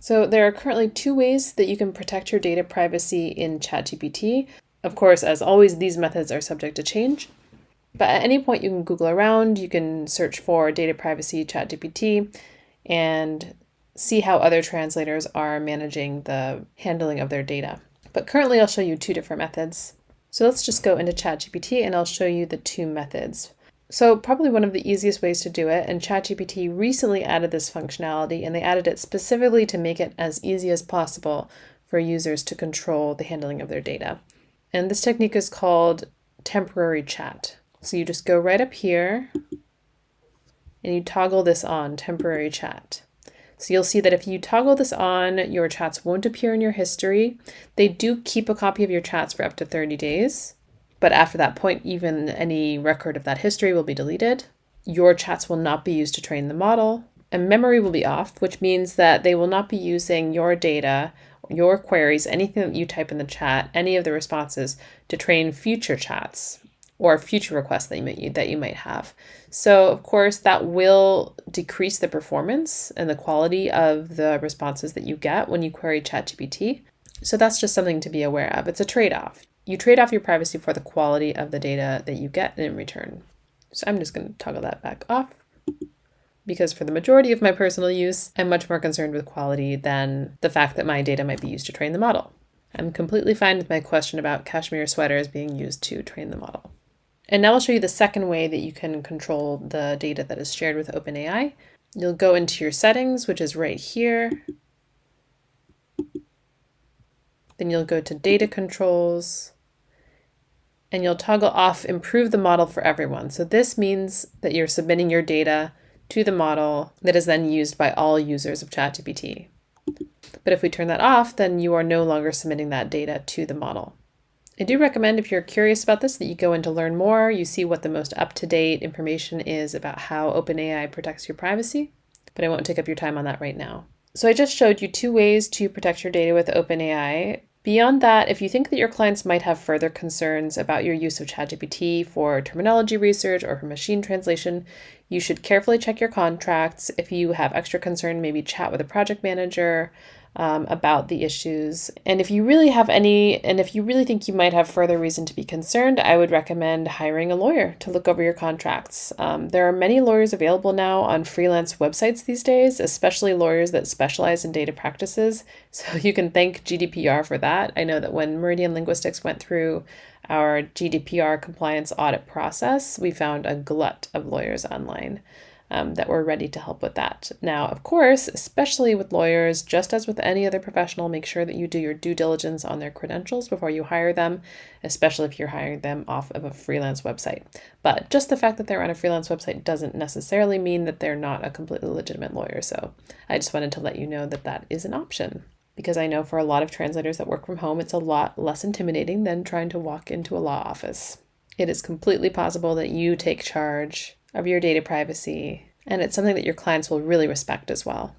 So there are currently two ways that you can protect your data privacy in ChatGPT. Of course, as always, these methods are subject to change. But at any point you can Google around, you can search for data privacy ChatGPT and see how other translators are managing the handling of their data. But currently I'll show you two different methods. So let's just go into ChatGPT and I'll show you the two methods. So probably one of the easiest ways to do it, and ChatGPT recently added this functionality, and they added it specifically to make it as easy as possible for users to control the handling of their data. And this technique is called temporary chat. So you just go right up here and you toggle this on, temporary chat. So you'll see that if you toggle this on, your chats won't appear in your history. They do keep a copy of your chats for up to 30 days. But after that point, even any record of that history will be deleted. Your chats will not be used to train the model, and memory will be off, which means that they will not be using your data, your queries, anything that you type in the chat, any of the responses to train future chats or future requests that you might have. So of course that will decrease the performance and the quality of the responses that you get when you query ChatGPT. So that's just something to be aware of. It's a trade-off. You trade off your privacy for the quality of the data that you get in return. So I'm just going to toggle that back off because for the majority of my personal use, I'm much more concerned with quality than the fact that my data might be used to train the model. I'm completely fine with my question about cashmere sweaters being used to train the model. And now I'll show you the second way that you can control the data that is shared with OpenAI. You'll go into your settings, which is right here. Then you'll go to data controls and you'll toggle off improve the model for everyone. So this means that you're submitting your data to the model that is then used by all users of ChatGPT. But if we turn that off, then you are no longer submitting that data to the model. I do recommend, if you're curious about this, that you go in to learn more. You see what the most up-to-date information is about how OpenAI protects your privacy, but I won't take up your time on that right now. So I just showed you two ways to protect your data with OpenAI. Beyond that, if you think that your clients might have further concerns about your use of ChatGPT for terminology research or for machine translation, you should carefully check your contracts. If you have extra concern, maybe chat with a project manager about the issues. And if you really think you might have further reason to be concerned, I would recommend hiring a lawyer to look over your contracts. There are many lawyers available now on freelance websites these days, especially lawyers that specialize in data practices. So you can thank GDPR for that. I know that when Meridian Linguistics went through our GDPR compliance audit process, we found a glut of lawyers online that were ready to help with that. Now, of course, especially with lawyers, just as with any other professional, make sure that you do your due diligence on their credentials before you hire them, especially if you're hiring them off of a freelance website. But just the fact that they're on a freelance website doesn't necessarily mean that they're not a completely legitimate lawyer. So I just wanted to let you know that that is an option, because I know for a lot of translators that work from home, it's a lot less intimidating than trying to walk into a law office. It is completely possible that you take charge of your data privacy, and it's something that your clients will really respect as well.